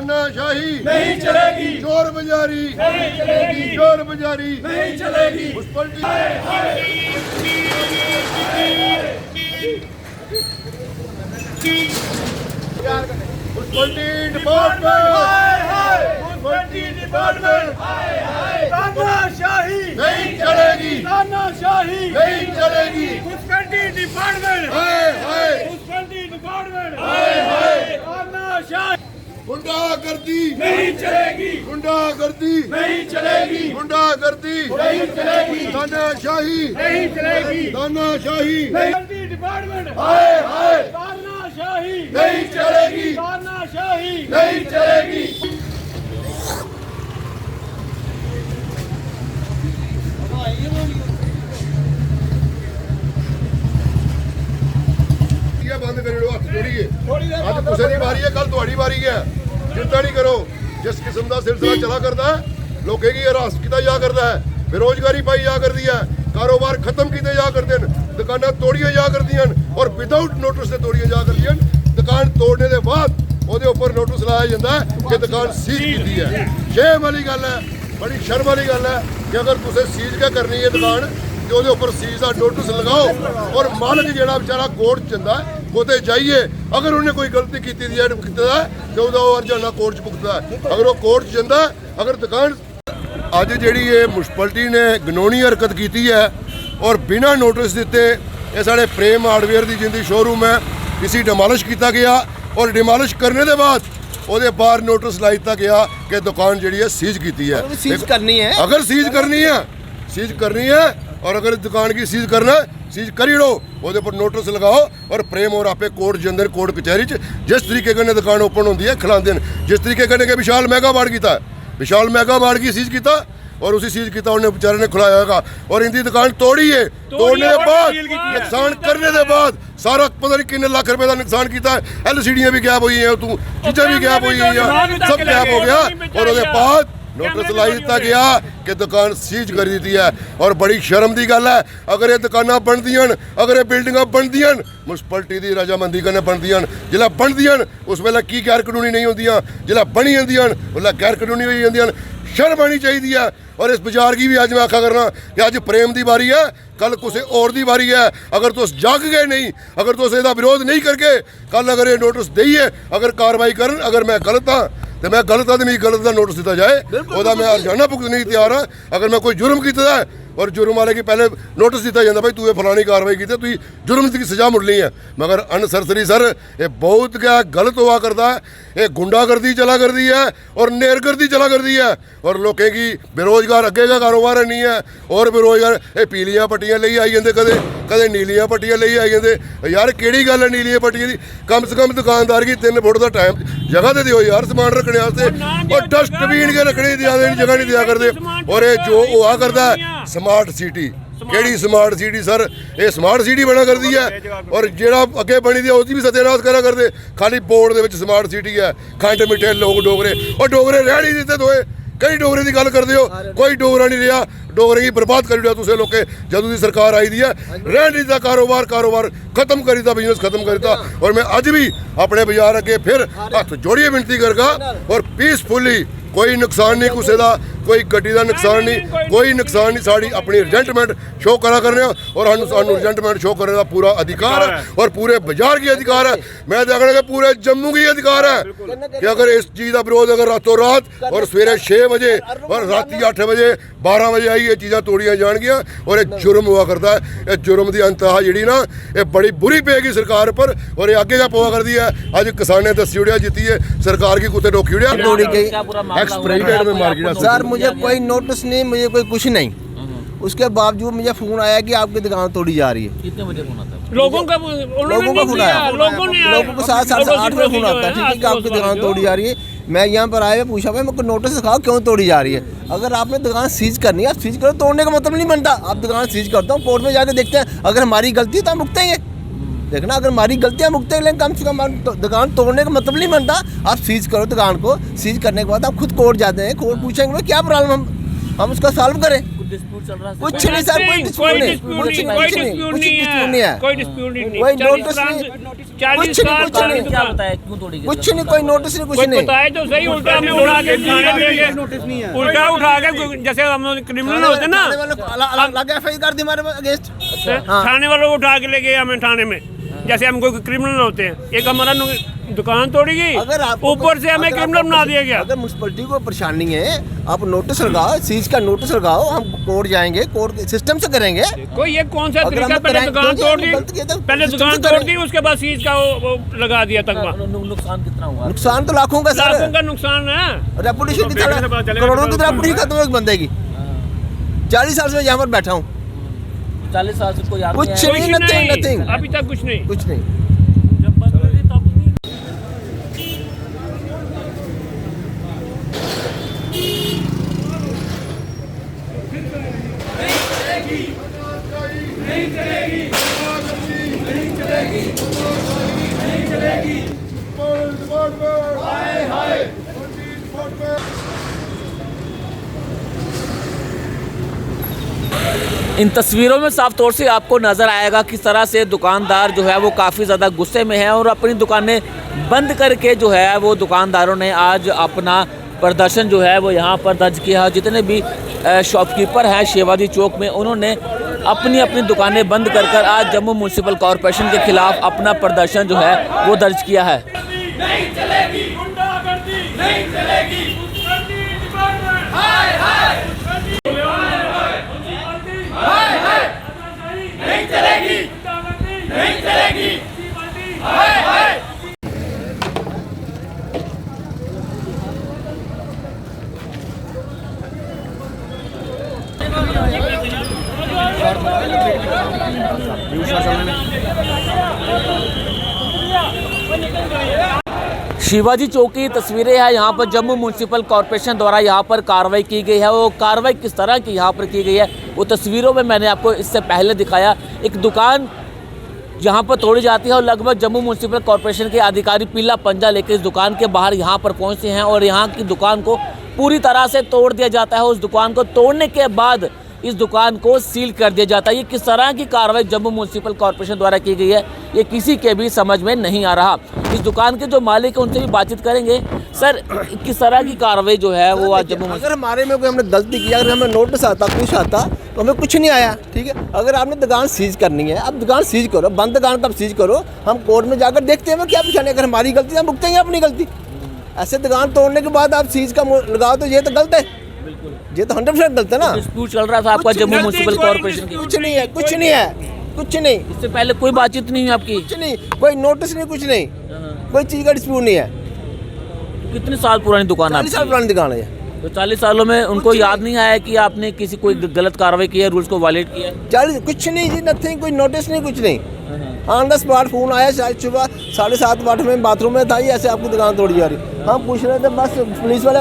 तानाशाही नहीं चलेगी, चोर बाजारी नहीं चलेगी, चोर बाजारी नहीं चलेगी। तानाशाही नहीं चलेगी, तानाशाही नहीं चलेगी। मुस्कंडी डिपार्टमेंट, हाय हाय मुस्कंडी डिपार्टमेंट, हाय तानाशाही गुंडागर्दी नहीं चलेगी, गुंडागर्दी नहीं चलेगी, गुंडागर्दी नहीं चलेगी, तानाशाही नहीं चलेगी, तानाशाही मुस्कंडी डिपार्टमेंट, हाय हाय तानाशाही नहीं चलेगी, तानाशाही नहीं चलेगी। ये बंद करो, हाथ जोड़िए। ਅੱਜ ਕਿਸੇ ਦੀ ਵਾਰੀ ਹੈ, ਕੱਲ ਤੁਹਾਡੀ ਵਾਰੀ ਹੈ। ਚਿੰਤਾ ਨਹੀਂ ਕਰੋ। ਜਿਸ ਕਿਸਮ ਦਾ ਸਿਲਸਿਲਾ ਚਲਾ ਕਰਦਾ ਹੈ, ਲੋਕਾਂ ਦੀ ਹਰਾਸ ਕੀਤਾ ਜਾ ਕਰਦਾ ਹੈ, ਬੇਰੋਜ਼ਗਾਰੀ ਪਾਈ ਜਾ ਕਰਦੀ ਹੈ, ਕਾਰੋਬਾਰ ਖਤਮ ਕੀਤੇ ਜਾ ਕਰਦੇ ਨੇ, ਦੁਕਾਨਾਂ ਤੋੜੀਆਂ ਜਾ ਕਰਦੀਆਂ ਨੇ ਔਰ ਵਿਦਆਊਟ ਨੋਟਿਸ ਤੇ ਤੋੜੀਆਂ ਜਾ ਕਰਦੀਆਂ ਨੇ। ਦੁਕਾਨ ਤੋੜਨੇ ਦੇ ਬਾਅਦ ਉਹਦੇ ਉੱਪਰ ਨੋਟਿਸ ਲਾਇਆ ਜਾਂਦਾ ਹੈ ਕਿ ਦੁਕਾਨ ਸੀਜ਼ ਕੀਤੀ ਹੈ। ਸ਼ੇਮ ਵਾਲੀ ਗੱਲ ਹੈ, ਬੜੀ ਸ਼ਰਮ ਵਾਲੀ ਗੱਲ ਹੈ ਕਿ ਅਗਰ ਤੁਸੀਂ ਸੀਜ਼ ਕੇ ਕਰਨੀ ਹੈ ਦੁਕਾਨ ਤੇ ਉਹਦੇ ਉੱਪਰ ਸੀਜ਼ ਦਾ ਨੋਟਿਸ ਲਗਾਓ ਔਰ ਮਾਲਕ ਜਿਹੜਾ ਵਿਚਾਰਾ ਕੋਰਟ 'ਚ ਜਾਂਦਾ ਉਹਤੇ ਜਾਈਏ। ਅਗਰ ਉਹਨੇ ਕੋਈ ਗਲਤੀ ਕੀਤੀ ਦੀ ਹੈ ਤੇ ਉਹਦਾ ਉਹ ਅਰਜ਼ਾਨਾ ਕੋਰਟ 'ਚ ਭੁਗਤਦਾ ਹੈ। ਅਗਰ ਉਹ ਕੋਰਟ 'ਚ ਜਾਂਦਾ, ਅਗਰ ਦੁਕਾਨ ਅੱਜ ਜਿਹੜੀ ਇਹ ਮੁਨਸਪੈਲਿਟੀ ਨੇ ਗਨੋਣੀ ਹਰਕਤ ਕੀਤੀ ਹੈ ਔਰ ਬਿਨਾਂ ਨੋਟਿਸ ਦਿੱਤੇ ਇਹ ਸਾਡੇ ਪ੍ਰੇਮ ਹਾਰਡਵੇਅਰ ਦੀ ਜਿੰਦੀ ਸ਼ੋਰੂਮ ਹੈ, ਇਸੀ ਡਿਮੋਲਿਸ਼ ਕੀਤਾ ਗਿਆ ਔਰ ਡਿਮੋਲਿਸ਼ ਕਰਨੇ ਦੇ ਬਾਅਦ ਉਹਦੇ ਬਾਹਰ ਨੋਟਿਸ ਲਾ ਦਿੱਤਾ ਗਿਆ ਕਿ ਦੁਕਾਨ ਜਿਹੜੀ ਹੈ ਸੀਜ਼ ਕੀਤੀ ਹੈ। सीज करनी है, अगर सीज करनी है और अगर दुकान की सीज करना है, सीज करी लो, ਉਹਦੇ ਉੱਪਰ ਨੋਟਿਸ ਲਗਾਓ ਔਰ ਪ੍ਰੇਮ ਔਰ ਆਪੇ ਕੋਰਟ ਜੰਦਰ ਕੋਰਟ ਕਚਹਿਰੀ 'ਚ ਜਿਸ ਤਰੀਕੇ ਨਾਲ ਦੁਕਾਨ ਓਪਨ ਹੁੰਦੀ ਹੈ ਖਿਲਾਉਂਦੇ ਨੇ। ਜਿਸ ਤਰੀਕੇ ਨਾਲ ਕਿ ਵਿਸ਼ਾਲ ਮੈਗਾ ਮਾਰਟ ਕੀਤਾ, ਵਿਸ਼ਾਲ ਮੈਗਾ ਮਾਰਟ की सीज ਕੀਤਾ और उसी सीज किया उन्हें बेचारे ने खुलाया होगा और इनकी दुकान तोड़ी है। तोड़ने के बाद नुकसान करने के बाद सारा पता नहीं कितने लाख रुपए का नुकसान किया है। LCD भी गैप हुई हैं, तू चीज़ें भी गैप हुई हैं, सब गैप हो गया और उसके बाद नोटिस लाई दिता गया कि दुकान सीज कर दी है। और बड़ी शर्म की गल है, अगर ये दुकाना बनदियां, अगर ये बिल्डिंगां बनदियां मुनसपैलिटी की रजामंदी कन्नै बनदियां, जिला बनदियां उस वेले की गैर कानूनी नहीं होंदियां, जिला बनी जांदियां उसले गैर कानूनी हो जांदियां। शर्म आनी चाहिए है। और इस बाजार की भी अज मैं आखा करना कि अज प्रेम की बारी है, कल किसी और की बारी है। अगर तुस जाग गए नहीं, अगर तुस इसका विरोध नहीं करके कल अगर ये नोटिस दईए, अगर कार्रवाई करन, अगर मैं गलत हाँ तो मैं गलत हाँ तो मेरी गलत का नोटिस दिता जाए, वह मैं हरजाना भुगतने की तैयार हाँ। अगर मैं कोई जुर्म किया है और जुर्म वाले की पहले नोटिस दिता जाता भाई तू ये फलानी कार्रवाई की, तू जुर्म की सज़ा मुड़नी है। मगर अनसरसरी सर ये बहुत क्या गलत हुआ करता है, ये गुंडागर्दी चला करती है और नेरगर्दी चला करती है और लोगों की बेरोजगार अगे का कारोबार नहीं है और बेरोजगार ये पीलियां पट्टियां ले आई जाते, कदे कदे नीलियां पट्टियां ले आई जाते। यार केड़ी गल है नीलियां पट्टियां की? कम से कम दुकानदार की 3 फुट का टाइम जगह तो दियो यार समान रखने वास्ते और डस्टबीन के रखने की जगह नहीं दिया करते। और ये जो हुआ करता है स्मार्ट सिटी, केड़ी स्मार्ट सिटी सर, ये स्मार्ट सिटी बना कर दी है और जेड़ा अगे बनी दी उसकी भी सत्यानाश करा करते। खाली बोर्ड दे विच स्मार्ट सिटी है, खंड मिठे लोग डोगरे और डोगरे रह नहीं दिते दोए। कई डोगरे की गल करते हो, कोई डोगरा नहीं रहा, डोगरे की बर्बाद कर दिया तुसे लोग। जदों दी सरकार आई दी है रह नहीं दिता, कारोबार खत्म करी दिता, बिजनेस खत्म करी दिता। और मैं अज भी अपने बाजार अगे फिर हथ जोड़िए विनती करगा और पीसफुली कोई नुकसान नहीं किसी का, कोई गड्डी का नुकसान नहीं, कोई नुकसान नहीं। साड़ी अपनी रिजेंटमेंट शो करा करने और सानू रिजेंटमेंट शो करने का पूरा अधिकार है और पूरे बाजार की अधिकार है। मैं तो आखना कि पूरे जम्मू की अधिकार है कि अगर इस चीज़ का विरोध अगर रातों रात और सवेरे 6 बजे और रात 8 बजे 12 बजे आई ये चीज़ां तोड़ियां जाएगियां और ये जुर्म हुआ करता है। ये जुर्म की अंतहा जी ना ये बड़ी बुरी पेगी सरकार पर और ये अगे का पवा कर दी है। अज किसाने दसी उड़िया जीती है सरकार की कुत्ते रोकी उड़िया एक्सप्रेडेड में मार गया। सर मुझे कोई नोटिस नहीं, मुझे कोई कुछ नहीं। उसके बावजूद मुझे फोन आया कि आपकी दुकान तोड़ी जा रही है। कितने बजे फोन आता है? लोगों का फोन आया, लोगों को 7-8 बजे फोन आता है ठीक है कि आपकी दुकान तोड़ी जा रही है। मैं यहाँ पर आया पूछा भाई मेरे को नोटिस दिखाओ क्यों तोड़ी जा रही है। अगर आपने दुकान सीज करनी है आप सीज करो, तोड़ने का मतलब नहीं बनता। आप दुकान सीज करता हूँ, कोर्ट में जाके देखते हैं, अगर हमारी गलती है तो हम भुगतेंगे। देखना अगर हमारी गलतियाँ मुक्त लेकिन कम से कम दुकान तोड़ने का मतलब नहीं बनता। आप सीज करो दुकान को, सीज करने के बाद आप खुद कोर्ट जाते हैं, कोर्ट पूछेंगे क्या प्रॉब्लम हम उसका सॉल्व करें। डिस्प्यूट चल रहा है? कुछ नहीं सर, कोई डिस्प्यूट कोई नहीं, डिस्प्यूट कुछ नहीं, नहीं, कोई कुछ नहीं, डिस्प्यूट कुछ नहीं डिस्प्यूट है, नहीं है, कोई डिस्प्यूट नहीं, कोई नोटिस 40 कुछ नहीं, साल कुछ नहीं, क्या बताया क्यों तोड़ी गई? कुछ नहीं, कोई नोटिस नहीं, कुछ कोई नहीं। बताए तो सही, उल्टा हमें उठा के थाने ले गए, नोटिस नहीं है, उल्टा उठा के जैसे हम क्रिमिनल होते ना, थाने वालों को अलग FIR कर दी हमारे अगेंस्ट। थाने वालों को उठा के ले गए हमें थाने में, जैसे हम कोई क्रिमिनल होते हैं। एक हमारा दुकान तोड़ी गई, अगर आपको ऊपर से हमें अगर क्रिमिनल आपको बना दिया गया। अगर म्युनिसिपैलिटी को परेशानी है, आप नोटिस लगाओ, सीज का नोटिस लगाओ, हम कोर्ट जाएंगे, कोर्ट सिस्टम से करेंगे। कोई ये कौन सा अगर तरीका, हम पहले कराएं- दुकान क्योंकि तोड़ हमने दी, गलत किया था, पहले सिस्टम दुकान से तोड़ करें। दी, उसके बाद सीज का वो लगा दिया तकवा। नुकसान कितना हुआ? नुकसान तो लाखों का लाखों सर, का नुकसान है। रेपुटेशन की देखने से पता तरह चलेगा करोड़ों की कि तरह रेपुटेशन खत्म हो एक बंदे की। 40 साल से मैं यहाँ पर बैठा हूँ, 40 साल से कोई आदमी कुछ आया? नहीं, nothing। अभी तक कुछ नहीं। कुछ नहीं। जब बंद करी तब नहीं। इन तस्वीरों में साफ तौर से आपको नज़र आएगा किस तरह से दुकानदार जो है वो काफ़ी ज़्यादा गुस्से में है और अपनी दुकानें बंद करके जो है वो दुकानदारों ने आज अपना प्रदर्शन जो है वो यहाँ पर दर्ज किया है। जितने भी शॉपकीपर हैं शिवाजी चौक में, उन्होंने अपनी अपनी दुकानें बंद कर आज जम्मू म्यूनसिपल कॉरपोरेशन के खिलाफ अपना प्रदर्शन जो है वो दर्ज किया है। नहीं चलेगी गुंडागर्दी, नहीं चलेगी गुंडागर्दी डिपार्टमेंट, हाय हाय हाय हाय, नहीं चलेगी गुंडागर्दी, नहीं चलेगी हाय हाय। शिवाजी चौक की तस्वीरें हैं। यहाँ पर जम्मू म्यूनसिपल कॉरपोरेशन द्वारा यहाँ पर कार्रवाई की गई है। वो कार्रवाई किस तरह की यहाँ पर की गई है वो तस्वीरों में मैंने आपको इससे पहले दिखाया। एक दुकान यहाँ पर तोड़ी जाती है और लगभग जम्मू म्यूनसिपल कॉरपोरेशन के अधिकारी पीला पंजा लेकर इस दुकान के बाहर यहाँ पर पहुँचते हैं और यहाँ की दुकान को पूरी तरह से तोड़ दिया जाता है। उस दुकान को तोड़ने के बाद इस दुकान को सील कर दिया जाता है। ये किस तरह की कार्रवाई जम्मू म्यूनसिपल कॉरपोरेशन द्वारा की गई है ये किसी के भी समझ में नहीं आ रहा। इस दुकान के जो मालिक है उनसे भी बातचीत करेंगे। सर, किस तरह की कार्रवाई जो है वो आज जम्मू अगर हमारे में कोई हमने गलती किया, अगर हमें नोटिस आता, कुछ आता तो हमें कुछ नहीं आया, ठीक है। अगर आपने दुकान सीज करनी है, अब दुकान सीज करो, बंद दुकान कब सीज करो, हम कोर्ट में जाकर देखते हैं क्या पूछा। अगर हमारी गलती हम भुगतेंगे अपनी गलती। ऐसे दुकान तोड़ने के बाद आप सीज का लगाओ तो ये तो गलत है, ये तो 100% गलत है ना। डिस्प्यूट चल रहा था आपका जम्मू म्यूनसिपल कॉरपोरेशन की? कुछ नहीं है, कुछ नहीं है, कुछ नहीं, इससे पहले कोई बातचीत नहीं हुई आपकी? कुछ नहीं, कोई नोटिस नहीं, कुछ नहीं, कोई चीज़ का डिस्प्यूट नहीं है। कितने साल पुरानी दुकान 40 साल आपकी? पुरानी दुकान है ये। तो 40 सालों में उनको याद नहीं आया कि आपने किसी कोई गलत कार्रवाई की है, रूल्स को वायलेट किया है? 40 कुछ नहीं जी, नथिंग, कोई नोटिस नहीं, कुछ नहीं। ऑन द स्पॉट फोन आया, शायद सुबह 7:30-8 में बाथरूम में था, ही ऐसे आपकी दुकान तोड़ी जा रही। हम पूछ रहे थे, बस पुलिस वाले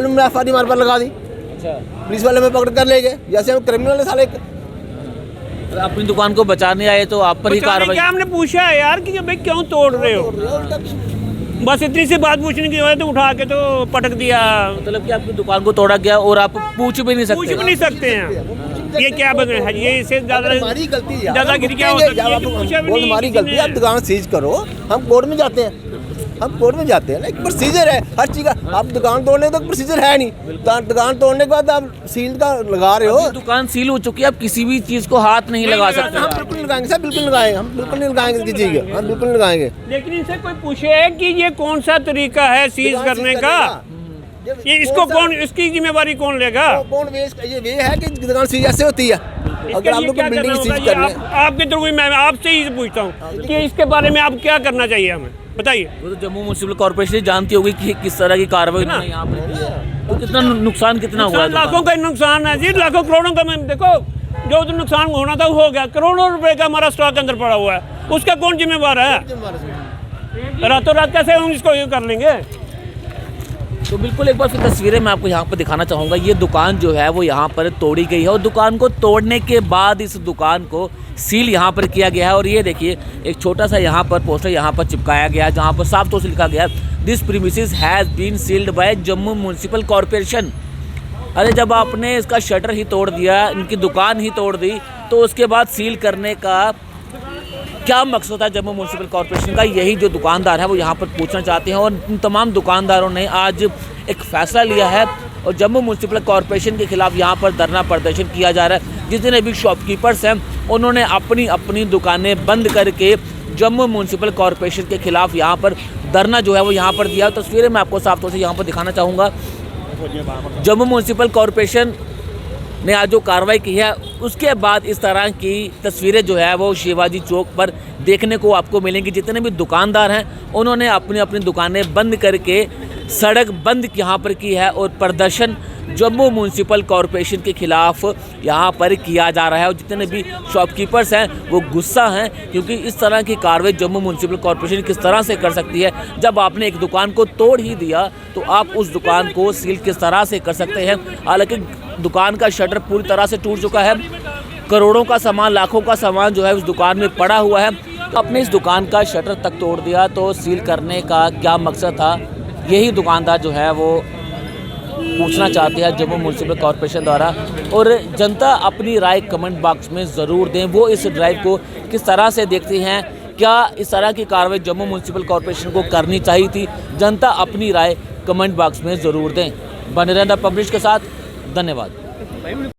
ने FIR हमारे पर लगा दी। पुलिस वाले में पकड़ कर ले गए, जैसे हम क्रिमिनल है साले। तो अपनी दुकान को बचाने आए तो आप पर ही कार्रवाई? क्या हमने पूछा है यार कि भाई क्यों तोड़ रहे हो, बस इतनी सी बात पूछने की वजह तो उठा के तो पटक दिया। मतलब कि आपकी दुकान को तोड़ा गया और आप पूछ भी नहीं पूछ भी सकते? नहीं सकते हैं। ये क्या बन है, ये इससे ज्यादा हमारी गलती है, दादागिरी क्या हो सकती है कि पूछा भी नहीं हमारी किसी गलती है। ने। आप दुकान सीज करो, हम कोर्ट में जाते हैं, हम कोर्ट में जाते हैं ना, एक प्रोसीजर है हर चीज़ का। आप दुकान तोड़ने तो प्रोसीजर है नहीं, दुकान तोड़ने के बाद आप सील का लगा रहे हो। दुकान सील हो चुकी है, आप किसी भी चीज को हाथ नहीं लगा सकते। हम बिल्कुल लगाएंगे सर, बिल्कुल लगाएंगे, हम बिल्कुल नहीं लगाएंगे किसी चीज़ को, हम बिल्कुल नहीं लगाएंगे। लेकिन इनसे कोई पूछे कि ये कौन सा तरीका है सीज करने का, ये इसको कौन, इसकी जिम्मेवारी कौन लेगा? कौन ये वे है कि दुकान सीज ऐसे होती है। अगर आप लोग को बिल्डिंग सीज करनी है, आपके थ्रू मैं आपसे ही पूछता हूँ कि इसके बारे में आप क्या करना चाहिए हमें बताइए। वो तो जम्मू म्यूनसिपल कॉरपोरेशन जानती होगी कि किस तरह की कार्रवाई उन्होंने यहाँ पर की है। तो कितना नुकसान कितना हुआ है? लाखों का नुकसान है जी, लाखों करोड़ों का। मैं देखो, जो तो नुकसान होना था वो हो गया। करोड़ों रुपए का हमारा स्टॉक अंदर पड़ा हुआ है, उसका कौन जिम्मेवार है? रातों रात कैसे हम इसको ये कर लेंगे? तो बिल्कुल एक बार फिर तस्वीरें मैं आपको यहाँ पर दिखाना चाहूँगा। ये दुकान जो है वो यहाँ पर तोड़ी गई है और दुकान को तोड़ने के बाद इस दुकान को सील यहाँ पर किया गया है। और ये देखिए एक छोटा सा यहाँ पर पोस्टर यहाँ पर चिपकाया गया है जहाँ पर साफ तौर से लिखा गया है, this premises has been sealed by Jammu municipal corporation. अरे जब आपने इसका शटर ही तोड़ दिया, इनकी दुकान ही तोड़ दी, तो उसके बाद सील करने का क्या मकसद था जम्मू म्यूनसिपल कॉर्पोरेशन का? यही जो दुकानदार है वो यहाँ पर पूछना चाहते हैं। और इन तमाम दुकानदारों ने आज एक फ़ैसला लिया है और जम्मू म्यूनसिपल कॉर्पोरेशन के खिलाफ यहाँ पर धरना प्रदर्शन किया जा रहा है। जितने भी शॉपकीपर्स हैं उन्होंने अपनी अपनी दुकानें बंद करके जम्मू म्यूनसिपल कॉर्पोरेशन के खिलाफ यहाँ पर धरना जो है वो यहाँ पर दिया। तस्वीरें मैं आपको साफ तौर से यहाँ पर दिखाना चाहूँगा। जम्मू म्यूनसिपल कॉर्पोरेशन ने आज जो कार्रवाई की है उसके बाद इस तरह की तस्वीरें जो है वो शिवाजी चौक पर देखने को आपको मिलेंगी। जितने भी दुकानदार हैं उन्होंने अपनी अपनी दुकानें बंद करके सड़क बंद यहाँ पर की है और प्रदर्शन जम्मू म्यूनसिपल कॉर्पोरेशन के खिलाफ यहाँ पर किया जा रहा है। और जितने भी शॉपकीपर्स हैं वो गुस्सा हैं, क्योंकि इस तरह की कार्रवाई जम्मू म्यूनसिपल कॉर्पोरेशन किस तरह से कर सकती है? जब आपने एक दुकान को तोड़ ही दिया तो आप उस दुकान को सील किस तरह से कर सकते हैं? हालांकि दुकान का शटर पूरी तरह से टूट चुका है, करोड़ों का सामान, लाखों का सामान जो है उस दुकान में पड़ा हुआ है। तो अपने इस दुकान का शटर तक तोड़ दिया तो सील करने का क्या मकसद था? यही दुकानदार जो है वो पूछना चाहते हैं जम्मू म्यूनसिपल कॉर्पोरेशन द्वारा। और जनता अपनी राय कमेंट बॉक्स में ज़रूर दें, वो इस ड्राइव को किस तरह से देखते हैं? क्या इस तरह की कार्रवाई जम्मू म्यूनसिपल कॉर्पोरेशन को करनी चाहिए थी? जनता अपनी राय कमेंट बॉक्स में ज़रूर दें। बने रहना पब्लिश के साथ, धन्यवाद।